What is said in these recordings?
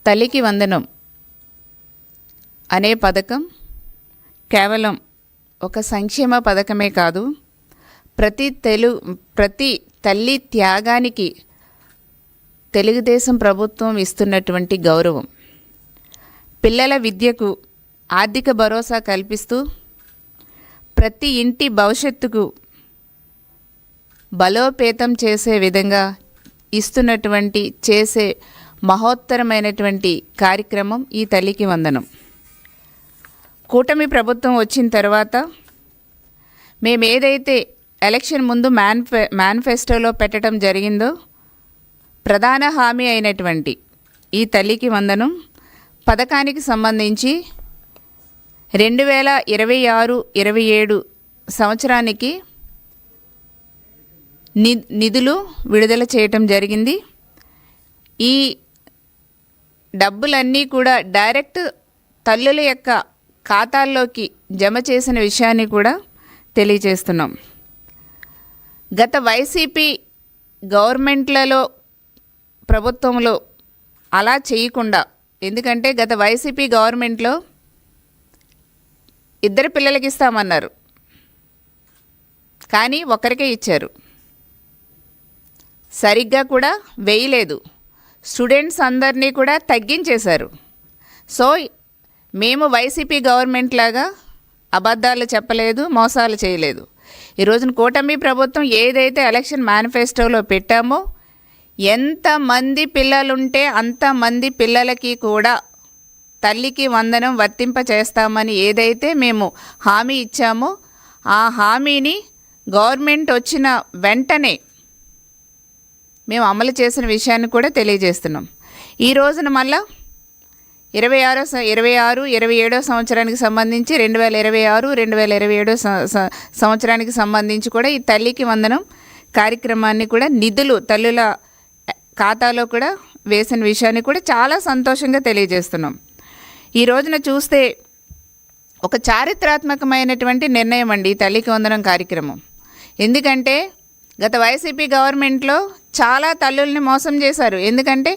తల్లికి వందనం అనే పథకం కేవలం ఒక సంక్షేమ పథకమే కాదు, ప్రతి తల్లి త్యాగానికి తెలుగుదేశం ప్రభుత్వం ఇస్తున్నటువంటి గౌరవం. పిల్లల విద్యకు ఆర్థిక భరోసా కల్పిస్తూ ప్రతి ఇంటి భవిష్యత్తుకు బలోపేతం చేసే విధంగా చేసే మహోత్తరమైనటువంటి కార్యక్రమం ఈ తల్లికి వందనం. కూటమి ప్రభుత్వం వచ్చిన తర్వాత మేము ఏదైతే ఎలక్షన్ ముందు మేనిఫెస్టోలో పెట్టడం జరిగిందో ప్రధాన హామీ అయినటువంటి ఈ తల్లికి వందనం పథకానికి సంబంధించి 2026-27 సంవత్సరానికి నిధులు విడుదల చేయటం జరిగింది. ఈ డబ్బులన్నీ కూడా డైరెక్ట్ తల్లుల యొక్క ఖాతాల్లోకి జమ చేసిన విషయాన్ని కూడా తెలియజేస్తున్నాం. గత వైసీపీ గవర్నమెంట్లలో ప్రభుత్వంలో అలా చేయకుండా, ఎందుకంటే గత వైసీపీ గవర్నమెంట్లో 2 పిల్లలకి ఇస్తామన్నారు, కానీ ఒకరికే ఇచ్చారు. సరిగ్గా కూడా వేయలేదు. స్టూడెంట్స్ అందరినీ కూడా తగ్గించేశారు. సో మేము వైసీపీ గవర్నమెంట్ లాగా అబద్ధాలు చెప్పలేదు, మోసాలు చేయలేదు. ఈ రోజున కూటమి ప్రభుత్వం ఏదైతే ఎలక్షన్ మేనిఫెస్టోలో పెట్టామో ఎంతమంది పిల్లలుంటే అంతమంది పిల్లలకి కూడా తల్లికి వందనం వర్తింప చేస్తామని ఏదైతే మేము హామీ ఇచ్చామో ఆ హామీని గవర్నమెంట్ వచ్చిన వెంటనే మేము అమలు చేసిన విషయాన్ని కూడా తెలియజేస్తున్నాం. ఈ రోజున మళ్ళా 26-27 సంవత్సరానికి సంబంధించి 2026-2027 సంవత్సరానికి సంబంధించి కూడా ఈ తల్లికి వందనం కార్యక్రమాన్ని కూడా నిధులు తల్లుల ఖాతాలో కూడా వేసిన విషయాన్ని కూడా చాలా సంతోషంగా తెలియజేస్తున్నాం. ఈ రోజున చూస్తే ఒక చారిత్రాత్మకమైనటువంటి నిర్ణయం అండి ఈ తల్లికి వందనం కార్యక్రమం. ఎందుకంటే గత వైసీపీ గవర్నమెంట్లో చాలా తల్లుల్ని మోసం చేశారు. ఎందుకంటే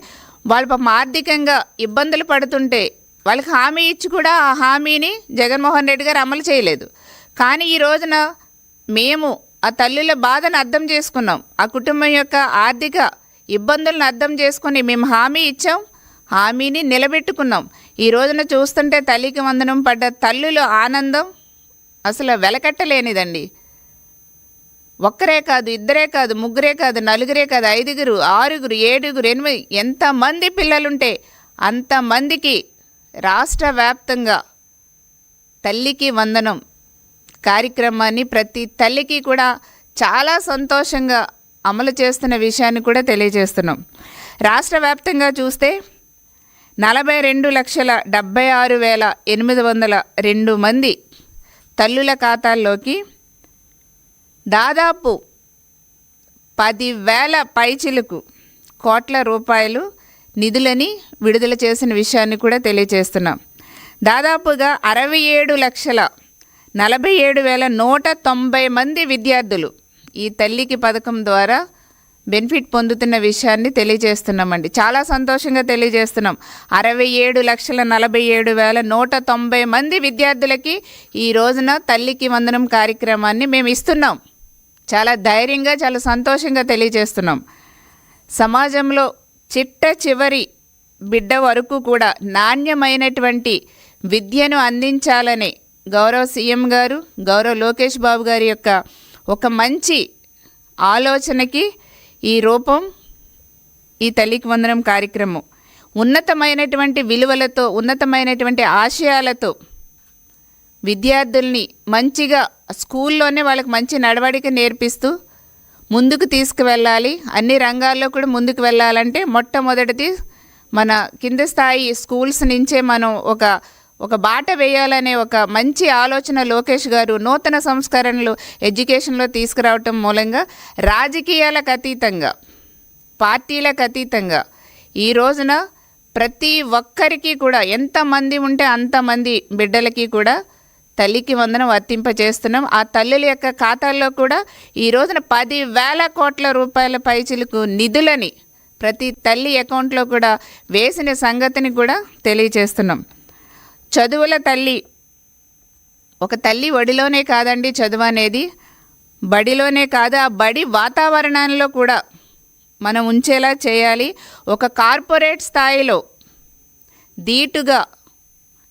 వాళ్ళు పాపం ఆర్థికంగా ఇబ్బందులు పడుతుంటే వాళ్ళకి హామీ ఇచ్చి కూడా ఆ హామీని జగన్మోహన్ రెడ్డి గారు అమలు చేయలేదు. కానీ ఈ రోజున మేము ఆ తల్లుల బాధను అర్థం చేసుకున్నాం, ఆ కుటుంబం యొక్క ఆర్థిక ఇబ్బందులను అర్థం చేసుకుని మేము హామీ ఇచ్చాం, హామీని నిలబెట్టుకున్నాం. ఈ రోజున చూస్తుంటే తల్లికి వందనం పడ్డ తల్లుల ఆనందం అసలు వెలకట్టలేనిదండి. ఒక్కరే కాదు, 2 కాదు, 3 కాదు, 4 కాదు, 5, 6, 7, 8 ఎంతమంది పిల్లలుంటే అంతమందికి రాష్ట్ర వ్యాప్తంగా తల్లికి వందనం కార్యక్రమాన్ని ప్రతి తల్లికి కూడా చాలా సంతోషంగా అమలు చేస్తున్న విషయాన్ని కూడా తెలియజేస్తున్నాం. రాష్ట్ర వ్యాప్తంగా చూస్తే 42,76,802 మంది తల్లుల ఖాతాల్లోకి దాదాపు 10,000 పైచిలకు కోట్ల రూపాయలు నిధులని విడుదల చేసిన విషయాన్ని కూడా తెలియజేస్తున్నాం. దాదాపుగా 67,47,190 మంది విద్యార్థులు ఈ తల్లికి పథకం ద్వారా బెనిఫిట్ పొందుతున్న విషయాన్ని తెలియజేస్తున్నామండి. చాలా సంతోషంగా తెలియజేస్తున్నాం. 67,47,190 మంది విద్యార్థులకి ఈ రోజున తల్లికి వందనం కార్యక్రమాన్ని మేము ఇస్తున్నాం. చాలా ధైర్యంగా, చాలా సంతోషంగా తెలియజేస్తున్నాం. సమాజంలో చివరి బిడ్డ వరకు కూడా నాణ్యమైనటువంటి విద్యను అందించాలనే గౌరవ సీఎం గారు, గౌరవ లోకేష్ బాబు గారి యొక్క ఒక మంచి ఆలోచనకి ఈ రూపం ఈ తల్లికి వందనం కార్యక్రమం. ఉన్నతమైనటువంటి విలువలతో, ఉన్నతమైనటువంటి ఆశయాలతో విద్యార్థుల్ని మంచిగా స్కూల్లోనే వాళ్ళకి మంచి నడవడిక నేర్పిస్తూ ముందుకు తీసుకువెళ్ళాలి. అన్ని రంగాల్లో కూడా ముందుకు వెళ్ళాలంటే మొట్టమొదటిది మన కింద స్థాయి స్కూల్స్ నుంచే మనం ఒక బాట వేయాలనే ఒక మంచి ఆలోచన లోకేష్ గారు నూతన సంస్కరణలు ఎడ్యుకేషన్లో తీసుకురావటం మూలంగా రాజకీయాలకు అతీతంగా, పార్టీలకు అతీతంగా ఈ రోజున ప్రతి ఒక్కరికి కూడా ఎంతమంది ఉంటే అంతమంది బిడ్డలకి కూడా తల్లికి వందనం వర్తింపజేస్తున్నాం. ఆ తల్లుల యొక్క ఖాతాల్లో కూడా ఈ రోజున 10,000 కోట్ల రూపాయల పైచిలకు నిధులని ప్రతి తల్లి అకౌంట్లో కూడా వేసిన సంగతిని కూడా తెలియచేస్తున్నాం. చదువుల తల్లి, ఒక తల్లి ఒడిలోనే కాదండి చదువు అనేది, బడిలోనే కాదు, ఆ బడి వాతావరణంలో కూడా మనం ఉంచేలా చేయాలి. ఒక కార్పొరేట్ స్థాయిలో ధీటుగా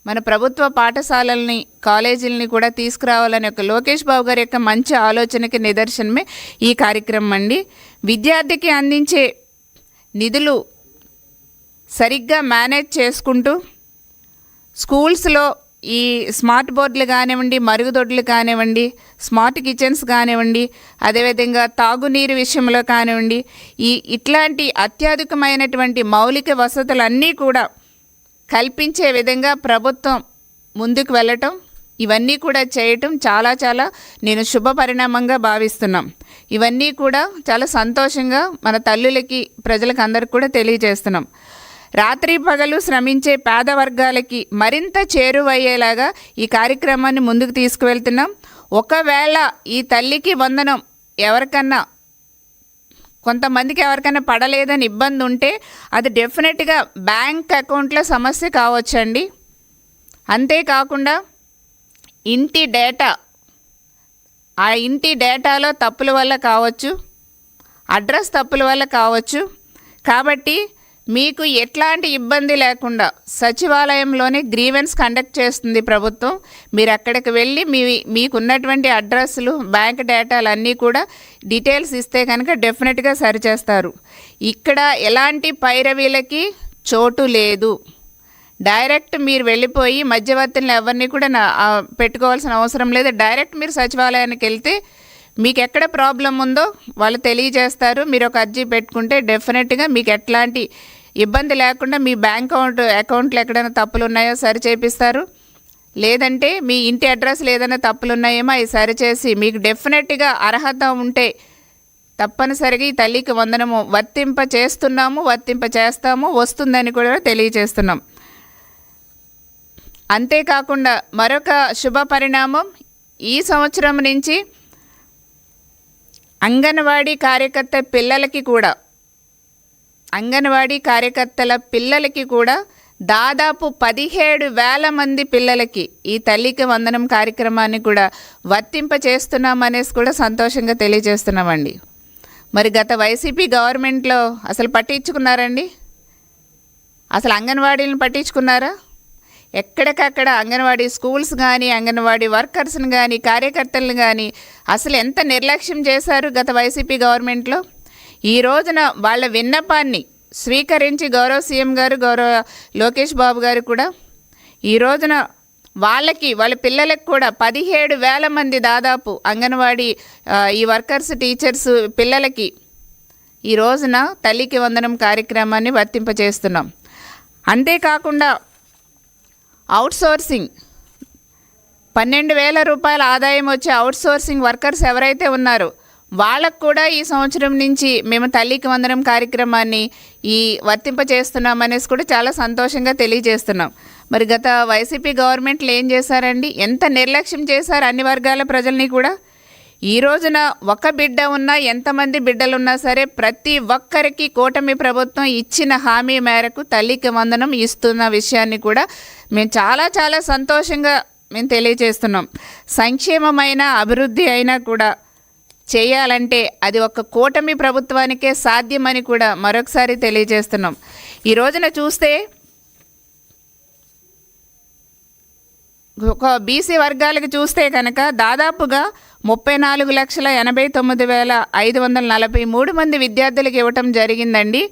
మన ప్రభుత్వ పాఠశాలల్ని, కాలేజీలని కూడా తీసుకురావాలని ఒక లోకేష్ బాబు గారి యొక్క మంచి ఆలోచనకి నిదర్శనమే ఈ కార్యక్రమం అండి. విద్యార్థికి అందించే నిధులు సరిగ్గా మేనేజ్ చేసుకుంటూ స్కూల్స్లో ఈ స్మార్ట్ బోర్డులు కానివ్వండి, మరుగుదొడ్లు కానివ్వండి, స్మార్ట్ కిచెన్స్ కానివ్వండి, అదేవిధంగా తాగునీరు విషయంలో కానివ్వండి, ఇట్లాంటి అత్యాధునికమైనటువంటి మౌలిక వసతులన్నీ కూడా కల్పించే విధంగా ప్రభుత్వం ముందుకు వెళ్ళటం, ఇవన్నీ కూడా చేయటం చాలా చాలా నేను శుభ పరిణామంగా భావిస్తున్నాం. ఇవన్నీ కూడా చాలా సంతోషంగా మన తల్లులకి, ప్రజలకు అందరికి కూడా తెలియజేస్తున్నాం. రాత్రి పగలు శ్రమించే పేద వర్గాలకి మరింత చేరువయ్యేలాగా ఈ కార్యక్రమాన్ని ముందుకు తీసుకువెళ్తున్నాం. ఒకవేళ ఈ తల్లికి వందనం కొంతమందికి ఎవరికైనా పడలేదని ఇబ్బంది ఉంటే అది డెఫినెట్గా బ్యాంక్ అకౌంట్లో సమస్య కావచ్చండి. అంతేకాకుండా ఆ ఇంటి డేటాలో తప్పుల వల్ల కావచ్చు, అడ్రస్ తప్పుల వల్ల కావచ్చు. కాబట్టి మీకు ఎట్లాంటి ఇబ్బంది లేకుండా సచివాలయంలోనే గ్రీవెన్స్ కండక్ట్ చేస్తుంది ప్రభుత్వం. మీరు అక్కడికి వెళ్ళి మీకున్నటువంటి అడ్రస్లు, బ్యాంక్ డేటాలు అన్నీ కూడా డీటెయిల్స్ ఇస్తే కనుక డెఫినెట్గా సరిచేస్తారు. ఇక్కడ ఎలాంటి పైరవీలకి చోటు లేదు. డైరెక్ట్ మీరు వెళ్ళిపోయి మధ్యవర్తులను ఎవరిని కూడా పెట్టుకోవాల్సిన అవసరం లేదు. డైరెక్ట్ మీరు సచివాలయానికి వెళ్తే మీకు ఎక్కడ ప్రాబ్లం ఉందో వాళ్ళు తెలియజేస్తారు. మీరు ఒక అర్జీ పెట్టుకుంటే డెఫినెట్గా మీకు ఎట్లాంటి ఇబ్బంది లేకుండా మీ బ్యాంక్ అకౌంట్లో ఎక్కడైనా తప్పులు ఉన్నాయో సరి చేపిస్తారు. లేదంటే మీ ఇంటి అడ్రస్లు ఏదైనా తప్పులు ఉన్నాయేమో అవి సరిచేసి మీకు డెఫినెట్గా అర్హత ఉంటే తప్పనిసరిగా ఈ తల్లికి వందనము వర్తింప చేస్తాము, వస్తుందని కూడా తెలియజేస్తున్నాం. అంతేకాకుండా మరొక శుభ పరిణామం, ఈ సంవత్సరం నుంచి అంగన్వాడీ కార్యకర్తల పిల్లలకి కూడా దాదాపు 17,000 మంది పిల్లలకి ఈ తల్లికి వందనం కార్యక్రమాన్ని కూడా వర్తింప చేస్తున్నామనేసి కూడా సంతోషంగా తెలియజేస్తున్నామండి. మరి గత వైసీపీ గవర్నమెంట్లో అసలు పట్టించుకున్నారండి? అసలు అంగన్వాడీలను పట్టించుకున్నారా? ఎక్కడికక్కడ అంగన్వాడీ స్కూల్స్ కానీ, అంగన్వాడీ వర్కర్స్ని కానీ, కార్యకర్తలను కానీ అసలు ఎంత నిర్లక్ష్యం చేశారు గత వైసీపీ గవర్నమెంట్లో. ఈ రోజున వాళ్ళ విన్నపాన్ని స్వీకరించి గౌరవ సీఎం గారు, గౌరవ లోకేష్ బాబు గారు కూడా ఈ రోజున వాళ్ళ పిల్లలకు కూడా 17,000 మంది దాదాపు అంగన్వాడీ ఈ వర్కర్స్, టీచర్స్ పిల్లలకి ఈ రోజున తల్లికి వందనం కార్యక్రమాన్ని వర్తింపజేస్తున్నాం. అంతేకాకుండా అవుట్సోర్సింగ్ 12,000 రూపాయల ఆదాయం వచ్చే అవుట్సోర్సింగ్ వర్కర్స్ ఎవరైతే ఉన్నారో వాళ్ళకు కూడా ఈ సంవత్సరం నుంచి మేము తల్లికి వందనం కార్యక్రమాన్ని వర్తింపచేస్తున్నామనేసి కూడా చాలా సంతోషంగా తెలియజేస్తున్నాం. మరి గత వైసీపీ గవర్నమెంట్లు ఏం చేశారండి? ఎంత నిర్లక్ష్యం చేశారు అన్ని వర్గాల ప్రజల్ని కూడా. ఈ రోజున ఒక బిడ్డ ఉన్నా, ఎంతమంది బిడ్డలున్నా సరే ప్రతి ఒక్కరికి కూటమి ప్రభుత్వం ఇచ్చిన హామీ మేరకు తల్లికి వందనం ఇస్తున్న విషయాన్ని కూడా మేము చాలా చాలా సంతోషంగా మేము తెలియజేస్తున్నాం. సంక్షేమమైన అభివృద్ధి అయినా కూడా చేయాలంటే అది ఒక కూటమి ప్రభుత్వానికే సాధ్యమని కూడా మరొకసారి తెలియజేస్తున్నాం. ఈ రోజున చూస్తే ఒక బీసీ వర్గాలకు చూస్తే కనుక దాదాపుగా 34,89,543 మంది విద్యార్థులకు ఇవ్వటం జరిగిందండి.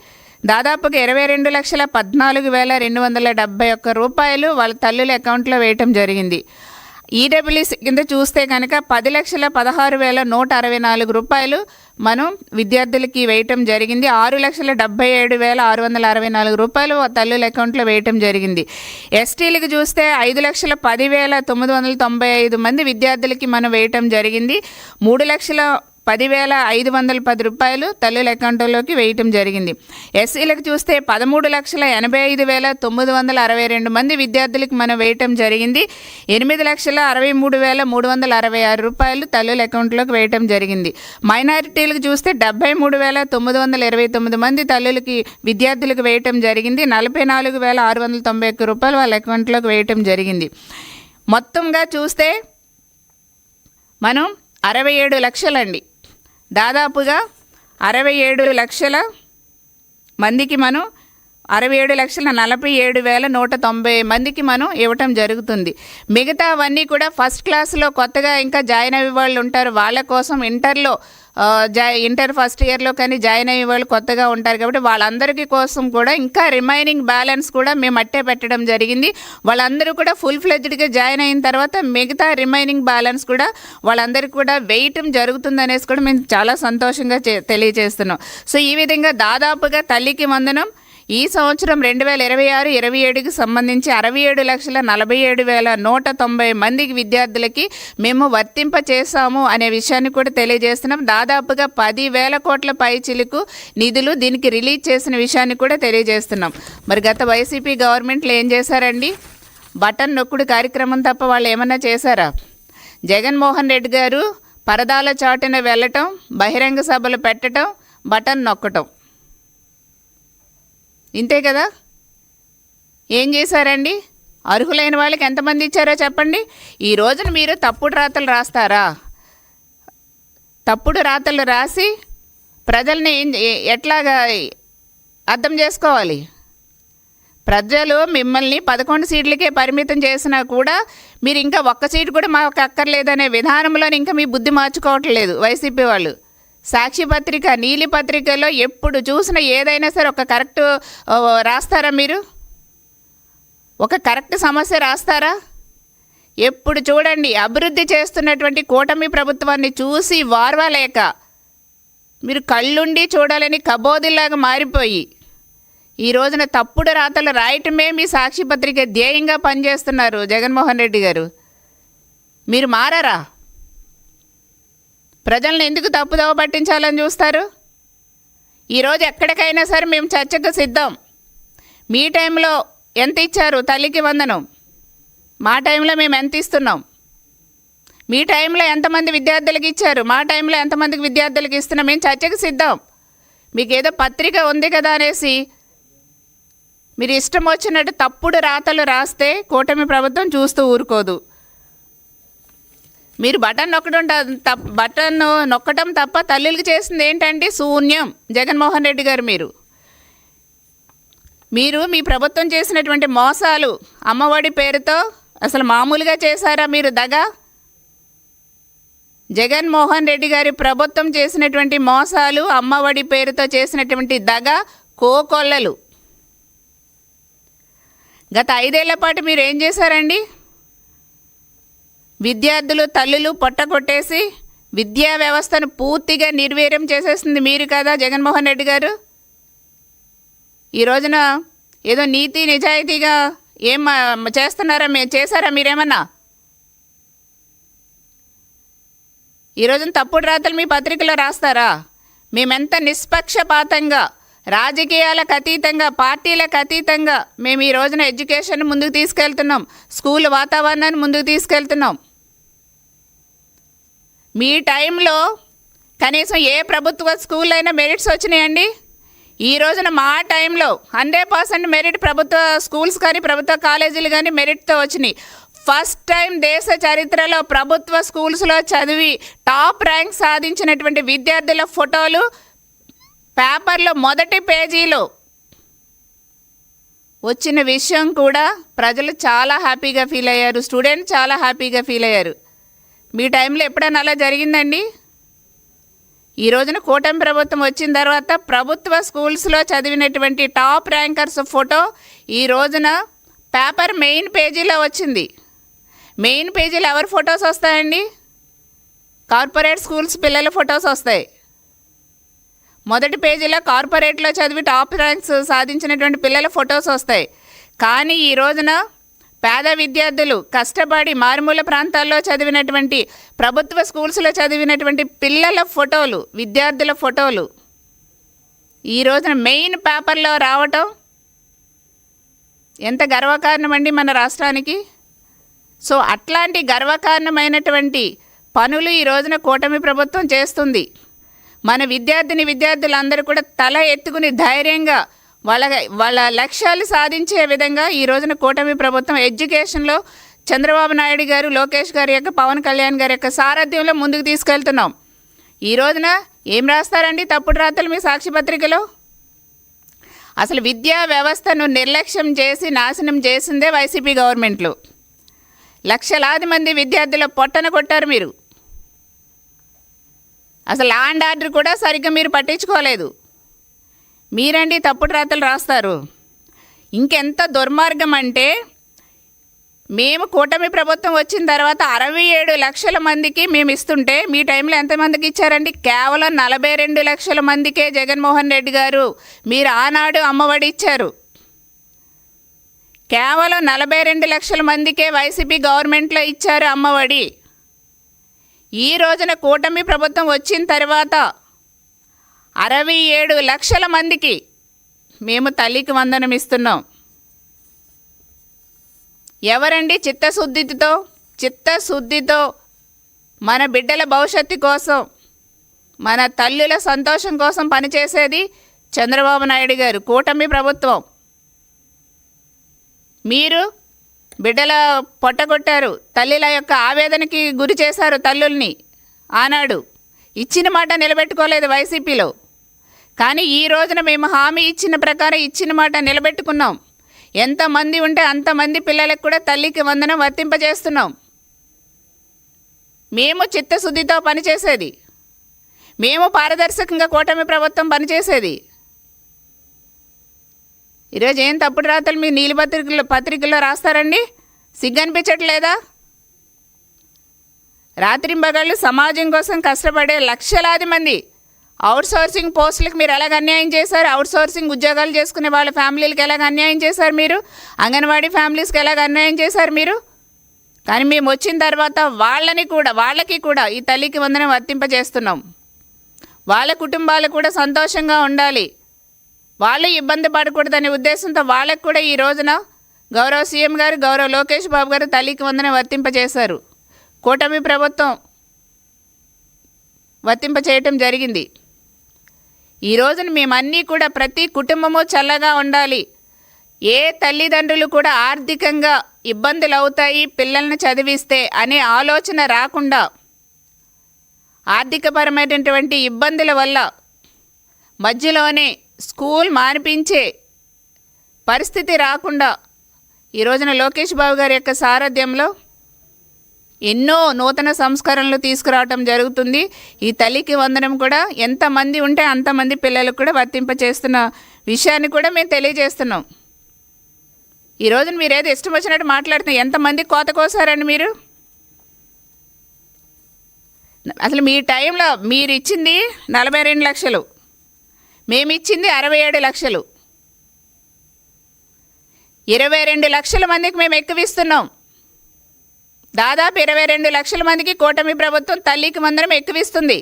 దాదాపుగా 22,14,271 రూపాయలు వాళ్ళ తల్లుల అకౌంట్లో వేయటం జరిగింది. ఈడబ్ల్యూఎస్ కింద చూస్తే కనుక 10,16,164 రూపాయలు మనం విద్యార్థులకి వేయటం జరిగింది. 6,77,664 రూపాయలు తల్లుల అకౌంట్లో వేయటం జరిగింది. ఎస్టీలకు చూస్తే 5,10,995 మంది విద్యార్థులకి మనం వేయటం జరిగింది. 10,510 తల్లుల అకౌంట్లోకి వేయటం జరిగింది. ఎస్సీలకు చూస్తే 13,85,962 మంది విద్యార్థులకు మనం వేయటం జరిగింది. 8,63,366 తల్లుల అకౌంట్లోకి వేయటం జరిగింది. మైనారిటీలకు చూస్తే 73,929 మంది తల్లులకి విద్యార్థులకు వేయటం జరిగింది. 44,691 వాళ్ళ అకౌంట్లోకి వేయటం జరిగింది. మొత్తంగా చూస్తే మనం 67 లక్షలండి, దాదాపుగా 67 లక్షల మందికి మనం 67,47,190 మందికి మనం ఇవ్వటం జరుగుతుంది. మిగతావన్నీ కూడా ఫస్ట్ క్లాస్లో కొత్తగా ఇంకా జాయిన్ అయ్యే వాళ్ళు ఉంటారు, వాళ్ళ కోసం ఇంటర్ ఫస్ట్ ఇయర్లో కానీ జాయిన్ అయ్యే వాళ్ళు కొత్తగా ఉంటారు కాబట్టి వాళ్ళందరికీ కోసం కూడా ఇంకా రిమైనింగ్ బ్యాలెన్స్ కూడా మేము అట్టే పెట్టడం జరిగింది. వాళ్ళందరూ కూడా ఫుల్ ఫ్లెడ్జ్డ్గా జాయిన్ అయిన తర్వాత మిగతా రిమైనింగ్ బ్యాలెన్స్ కూడా వాళ్ళందరికీ కూడా వేయటం జరుగుతుంది అనేసి కూడా మేము చాలా సంతోషంగా తెలియజేస్తున్నాం. సో ఈ విధంగా దాదాపుగా తల్లికి వందనం ఈ సంవత్సరం 2026-27కి సంబంధించి 67,47,190 మందికి విద్యార్థులకి మేము వర్తింప చేశాము అనే విషయాన్ని కూడా తెలియజేస్తున్నాం. దాదాపుగా 10,000 కోట్ల పైచిలుకు నిధులు దీనికి రిలీజ్ చేసిన విషయాన్ని కూడా తెలియజేస్తున్నాం. మరి గత వైసీపీ గవర్నమెంట్లో ఏం చేశారండి? బటన్ నొక్కుడు కార్యక్రమం తప్ప వాళ్ళు ఏమన్నా చేశారా? జగన్మోహన్ రెడ్డి గారు పరదాల చాటున వెళ్ళటం, బహిరంగ సభలు పెట్టడం, బటన్ నొక్కటం, ఇంతే కదా. ఏం చేశారండి? అర్హులైన వాళ్ళకి ఎంతమంది ఇచ్చారో చెప్పండి. ఈ రోజున మీరు తప్పుడు రాతలు రాస్తారా? తప్పుడు రాతలు రాసి ప్రజల్ని ఎట్లాగా అర్థం చేసుకోవాలి? ప్రజలు మిమ్మల్ని 11 సీట్లకే పరిమితం చేసినా కూడా మీరు ఇంకా ఒక్క సీటు కూడా మాకు అక్కర్లేదనే విధానంలో ఇంకా మీ బుద్ధి మార్చుకోవట్లేదు వైసీపీ వాళ్ళు. సాక్షి పత్రిక, నీలి పత్రికలో ఎప్పుడు చూసినా ఏదైనా సరే ఒక కరెక్ట్ రాస్తారా? మీరు ఒక కరెక్ట్ సమస్య రాస్తారా? ఎప్పుడు చూడండి అభివృద్ధి చేస్తున్నటువంటి కూటమి ప్రభుత్వాన్ని చూసి వార్వాలేక మీరు కళ్ళుండి చూడాలని కబోదిలాగా మారిపోయి ఈ రోజున తప్పుడు రాతలు రాయటమే మీ సాక్షి పత్రిక ధ్యేయంగా పనిచేస్తున్నారు జగన్మోహన్ రెడ్డి గారు. మీరు మారారా? ప్రజలను ఎందుకు తప్పుదోవ పట్టించాలని చూస్తారు? ఈరోజు ఎక్కడికైనా సరే మేము చర్చకు సిద్ధం. మీ టైంలో ఎంత ఇచ్చారు తల్లికి వందనం? మా టైంలో మేము ఎంత ఇస్తున్నాం? మీ టైంలో ఎంతమంది విద్యార్థులకు ఇచ్చారు? మా టైంలో ఎంతమందికి విద్యార్థులకు ఇస్తున్నాం? మేము చర్చకు సిద్ధం. మీకు ఏదో పత్రిక ఉంది కదా అనేసి మీరు ఇష్టం వచ్చినట్టు తప్పుడు రాతలు రాస్తే కూటమి ప్రభుత్వం చూస్తూ ఊరుకోదు. మీరు బటన్ నొక్కడం తప్ప తల్లులకి చేసింది ఏంటంటే శూన్యం. జగన్మోహన్ రెడ్డి గారు మీరు మీ ప్రభుత్వం చేసినటువంటి మోసాలు, అమ్మఒడి పేరుతో అసలు మామూలుగా చేశారా మీరు దగా? జగన్మోహన్ రెడ్డి గారి ప్రభుత్వం చేసినటువంటి మోసాలు, అమ్మఒడి పేరుతో చేసినటువంటి దగా కోకొల్లలు. గత 5 ఏళ్ల పాటు మీరు ఏం చేశారండి? విద్యార్థులు తల్లులు పొట్టగొట్టేసి విద్యా వ్యవస్థను పూర్తిగా నిర్వీర్యం చేసేసింది మీరు కదా జగన్మోహన్ రెడ్డి గారు. ఈ రోజున ఏదో నీతి నిజాయితీగా ఏం చేశారా మీరేమన్నా? ఈ రోజున తప్పుడు రాతలు మీ పత్రికలో రాస్తారా? మేమెంత నిష్పక్షపాతంగా, రాజకీయాలకు అతీతంగా, పార్టీలకు అతీతంగా మేము ఈ రోజున ఎడ్యుకేషన్ ముందుకు తీసుకెళ్తున్నాం, స్కూల్ వాతావరణాన్ని ముందుకు తీసుకెళ్తున్నాం. మీ టైంలో కనీసం ఏ ప్రభుత్వ స్కూల్ అయినా మెరిట్స్ వచ్చినాయండి? ఈ రోజున మా టైంలో 100% మెరిట్ ప్రభుత్వ స్కూల్స్ కానీ ప్రభుత్వ కాలేజీలు కానీ మెరిట్తో వచ్చినాయి. ఫస్ట్ టైం దేశ చరిత్రలో ప్రభుత్వ స్కూల్స్లో చదివి టాప్ ర్యాంక్ సాధించినటువంటి విద్యార్థుల ఫోటోలు పేపర్లో మొదటి పేజీలో వచ్చిన విషయం కూడా ప్రజలు చాలా హ్యాపీగా ఫీల్ అయ్యారు, స్టూడెంట్ చాలా హ్యాపీగా ఫీల్ అయ్యారు. మీ టైంలో ఎప్పుడైనా అలా జరిగిందండి? ఈ రోజున కూటమి ప్రభుత్వం వచ్చిన తర్వాత ప్రభుత్వ స్కూల్స్లో చదివినటువంటి టాప్ ర్యాంకర్స్ ఫోటో ఈ రోజున పేపర్ మెయిన్ పేజీలో వచ్చింది. మెయిన్ పేజీలో ఎవరి ఫొటోస్ వస్తాయండి? కార్పొరేట్ స్కూల్స్ పిల్లల ఫొటోస్ వస్తాయి. మొదటి పేజీలో కార్పొరేట్లో చదివి టాప్ ర్యాంక్స్ సాధించినటువంటి పిల్లల ఫొటోస్ వస్తాయి. కానీ ఈ రోజున పేద విద్యార్థులు కష్టపడి మారుమూల ప్రాంతాల్లో చదివినటువంటి ప్రభుత్వ స్కూల్స్లో చదివినటువంటి పిల్లల ఫోటోలు, విద్యార్థుల ఫోటోలు ఈ రోజున మెయిన్ పేపర్లో రావటం ఎంత గర్వకారణం అండి మన రాష్ట్రానికి. సో అట్లాంటి గర్వకారణమైనటువంటి పనులు ఈ రోజున కూటమి ప్రభుత్వం చేస్తుంది. మన విద్యార్థులందరూ కూడా తల ఎత్తుకుని ధైర్యంగా వాళ్ళ లక్ష్యాలు సాధించే విధంగా ఈ రోజున కూటమి ప్రభుత్వం ఎడ్యుకేషన్లో చంద్రబాబు నాయుడు గారు, లోకేష్ గారి యొక్క, పవన్ కళ్యాణ్ గారి యొక్క సారథ్యంలో ముందుకు తీసుకెళ్తున్నాం. ఈ రోజున ఏం రాస్తారండి తప్పుడు రాతలు మీ సాక్షి పత్రికలో? అసలు విద్యా వ్యవస్థను నిర్లక్ష్యం చేసి నాశనం చేసిందే వైసీపీ గవర్నమెంట్లో. లక్షలాది మంది విద్యార్థుల పొట్టన కొట్టారు మీరు. అసలు లా అండ్ ఆర్డర్ కూడా సరిగ్గా మీరు పట్టించుకోలేదు. మీరండి తప్పుడు రాతలు రాస్తారు. ఇంకెంత దుర్మార్గం అంటే, మేము కూటమి ప్రభుత్వం వచ్చిన తర్వాత 67 లక్షల మందికి మేము ఇస్తుంటే మీ టైంలో ఎంతమందికి ఇచ్చారండి? కేవలం 42 లక్షల మందికే జగన్మోహన్ రెడ్డి గారు మీరు ఆనాడు అమ్మఒడి ఇచ్చారు. కేవలం 42 లక్షల మందికే వైసీపీ గవర్నమెంట్లో ఇచ్చారు అమ్మఒడి. ఈ రోజున కూటమి ప్రభుత్వం వచ్చిన తర్వాత 67 లక్షల మందికి మేము తల్లికి వందనం ఇస్తున్నాం. ఎవరండి చిత్తశుద్ధితో మన బిడ్డల భవిష్యత్తు కోసం, మన తల్లుల సంతోషం కోసం పనిచేసేది చంద్రబాబు నాయుడు గారు, కూటమి ప్రభుత్వం. మీరు బిడ్డల పొట్టగొట్టారు, తల్లిల యొక్క ఆవేదనకి గురి చేశారు తల్లుల్ని. ఆనాడు ఇచ్చిన మాట నిలబెట్టుకోలేదు వైసీపీలో. కానీ ఈ రోజున మేము హామీ ఇచ్చిన ప్రకారం ఇచ్చిన మాట నిలబెట్టుకున్నాం. ఎంతమంది ఉంటే అంతమంది పిల్లలకు కూడా తల్లికి వందనం వర్తింపజేస్తున్నాం. మేము చిత్తశుద్ధితో పనిచేసేది, మేము పారదర్శకంగా కూటమి ప్రభుత్వం పనిచేసేది. ఈరోజు ఏం తప్పుడు రాతలు మీ నీలి పత్రికల్లో రాస్తారండి? సిగ్గనిపించట్లేదా? రాత్రింబగళ్ళు సమాజం కోసం కష్టపడే లక్షలాది మంది అవుట్సోర్సింగ్ పోస్టులకు మీరు ఎలాగ అన్యాయం చేశారు? అవుట్సోర్సింగ్ ఉద్యోగాలు చేసుకునే వాళ్ళ ఫ్యామిలీలకు ఎలాగ అన్యాయం చేశారు మీరు? అంగన్వాడీ ఫ్యామిలీస్కి ఎలాగ అన్యాయం చేశారు మీరు? కానీ మేము వచ్చిన తర్వాత వాళ్ళకి కూడా ఈ తల్లికి వందనం వర్తింపజేస్తున్నాం. వాళ్ళ కుటుంబాలు కూడా సంతోషంగా ఉండాలి, వాళ్ళు ఇబ్బంది పడకూడదనే ఉద్దేశంతో వాళ్ళకు కూడా ఈ రోజున గౌరవ సీఎం గారు, గౌరవ లోకేష్ బాబు గారు తల్లికి వందనం వర్తింపజేశారు. కూటమి ప్రభుత్వం వర్తింపచేయటం జరిగింది. ఈ రోజున మేమన్నీ కూడా ప్రతి కుటుంబము చల్లగా ఉండాలి, ఏ తల్లిదండ్రులు కూడా ఆర్థికంగా ఇబ్బందులు అవుతాయి పిల్లల్ని చదివిస్తే అనే ఆలోచన రాకుండా, ఆర్థికపరమైనటువంటి ఇబ్బందుల వల్ల మధ్యలోనే స్కూల్ మానిపించే పరిస్థితి రాకుండా ఈ రోజున లోకేష్ బాబు గారి యొక్క సారథ్యంలో ఎన్నో నూతన సంస్కరణలు తీసుకురావటం జరుగుతుంది. ఈ తల్లికి వందనం కూడా ఎంతమంది ఉంటే అంతమంది పిల్లలకు కూడా వర్తింపచేస్తున్న విషయాన్ని కూడా మేము తెలియజేస్తున్నాం. ఈ రోజున మీరేదో ఇష్టం వచ్చినట్టు మాట్లాడుతున్నారు. ఎంతమంది కోత కోసారండి మీరు? అసలు మీ టైంలో మీరు ఇచ్చింది 42 లక్షలు, మేమిచ్చింది 67 లక్షలు. 22 లక్షల మందికి మేము ఎక్కువిస్తున్నాం. దాదాపు 22 లక్షల మందికి కూటమి ప్రభుత్వం తల్లికి వందనం ఎక్కువిస్తుంది.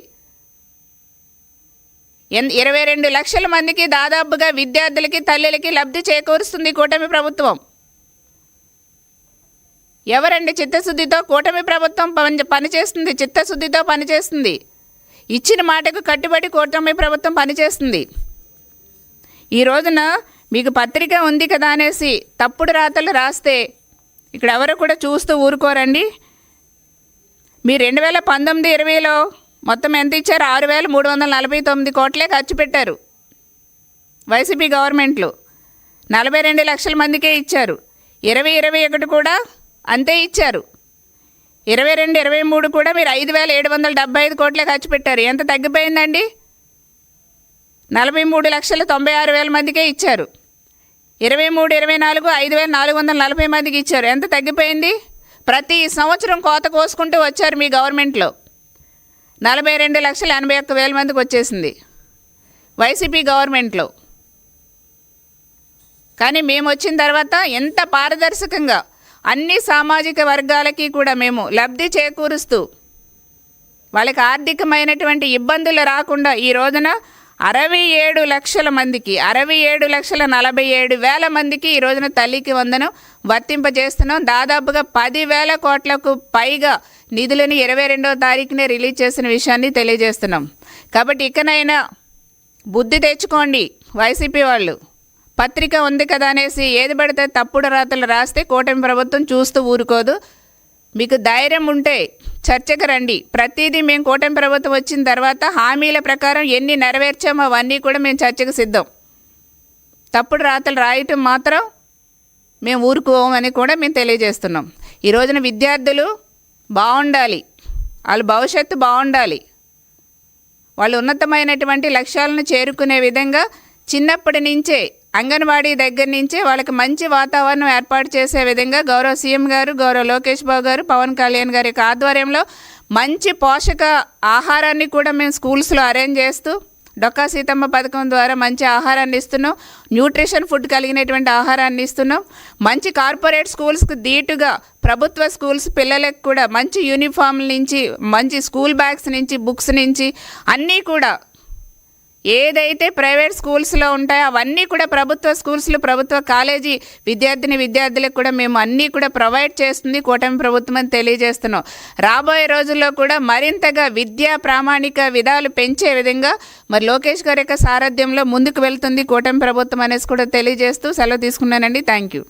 22 లక్షల మందికి దాదాపుగా విద్యార్థులకి, తల్లులకి లబ్ధి చేకూరుస్తుంది కూటమి ప్రభుత్వం. ఎవరండి చిత్తశుద్ధితో కూటమి ప్రభుత్వం పనిచేస్తుంది, చిత్తశుద్ధితో పనిచేస్తుంది. ఇచ్చిన మాటకు కట్టుబడి కూటమి ప్రభుత్వం పనిచేస్తుంది. ఈ రోజున మీకు పత్రిక ఉంది కదా అనేసి తప్పుడు రాతలు రాస్తే ఇక్కడ ఎవరు కూడా చూస్తూ ఊరుకోరండి. మీరు 2019-20లో మొత్తం ఎంత ఇచ్చారు? 6,349 కోట్లే ఖర్చు పెట్టారు వైసీపీ గవర్నమెంట్లో. 42 లక్షల మందికే ఇచ్చారు. 2021 కూడా అంతే ఇచ్చారు. 22-23 కూడా మీరు 5,775 కోట్లే ఖర్చు పెట్టారు. ఎంత తగ్గిపోయిందండి? 43,96,000 మందికే ఇచ్చారు. 23-24 5,440 మందికి ఇచ్చారు. ఎంత తగ్గిపోయింది? ప్రతి సంవత్సరం కోత కోసుకుంటూ వచ్చారు మీ గవర్నమెంట్లో. 42,81,000 మందికి వచ్చేసింది వైసీపీ గవర్నమెంట్లో. కానీ మేము వచ్చిన తర్వాత ఎంత పారదర్శకంగా అన్ని సామాజిక వర్గాలకి కూడా మేము లబ్ధి చేకూరుస్తూ వాళ్ళకి ఆర్థికమైనటువంటి ఇబ్బందులు రాకుండా ఈ రోజున 67 లక్షల మందికి 67,47,000 మందికి ఈ రోజున తల్లికి వందనం వర్తింపజేస్తున్నాం. దాదాపుగా 10,000 కోట్లకు పైగా నిధులను 22వ తారీఖునే రిలీజ్ చేసిన విషయాన్ని తెలియజేస్తున్నాం. కాబట్టి ఇకనైనా బుద్ధి తెచ్చుకోండి. వైసీపీ వాళ్ళు పత్రిక ఉంది కదా అనేసి ఏది పడితే తప్పుడు రాతలు రాస్తే కూటమి ప్రభుత్వం చూస్తూ ఊరుకోదు. మీకు ధైర్యం ఉంటే చర్చకు రండి. ప్రతిదీ మేము కూటమి ప్రభుత్వం వచ్చిన తర్వాత హామీల ప్రకారం ఎన్ని నెరవేర్చామో అవన్నీ కూడా మేము చర్చకు సిద్ధం. తప్పుడు రాతలు రాయటం మాత్రం మేము ఊరుకోమని కూడా మేము తెలియజేస్తున్నాం. ఈ రోజున విద్యార్థులు బాగుండాలి, వాళ్ళ భవిష్యత్తు బాగుండాలి, వాళ్ళు ఉన్నతమైనటువంటి లక్ష్యాలను చేరుకునే విధంగా చిన్నప్పటి నుంచే అంగన్వాడీ దగ్గర నుంచే వాళ్ళకి మంచి వాతావరణం ఏర్పాటు చేసే విధంగా గౌరవ సీఎం గారు, గౌరవ లోకేష్ బాబు గారు, పవన్ కళ్యాణ్ గారి యొక్క ఆధ్వర్యంలో మంచి పోషక ఆహారాన్ని కూడా మేము స్కూల్స్లో అరేంజ్ చేస్తూ డొక్కా సీతమ్మ పథకం ద్వారా మంచి ఆహారాన్ని ఇస్తున్నాం. న్యూట్రిషన్ ఫుడ్ కలిగినటువంటి ఆహారాన్ని ఇస్తున్నాం. మంచి కార్పొరేట్ స్కూల్స్కి ధీటుగా ప్రభుత్వ స్కూల్స్ పిల్లలకు కూడా మంచి యూనిఫామ్ల నుంచి, మంచి స్కూల్ బ్యాగ్స్ నుంచి, బుక్స్ నుంచి అన్నీ కూడా ఏదైతే ప్రైవేట్ స్కూల్స్లో ఉంటాయో అవన్నీ కూడా ప్రభుత్వ స్కూల్స్లో, ప్రభుత్వ కాలేజీ విద్యార్థులకు కూడా మేము అన్నీ కూడా ప్రొవైడ్ చేస్తుంది కూటమి ప్రభుత్వం అని తెలియజేస్తున్నాం. రాబోయే రోజుల్లో కూడా మరింతగా విద్యా ప్రామాణిక విధాలు పెంచే విధంగా మరి లోకేష్ గారి యొక్క సారథ్యంలో ముందుకు వెళ్తుంది కూటమి ప్రభుత్వం అనేసి కూడా తెలియజేస్తూ సెలవు తీసుకున్నానండి. Thank you.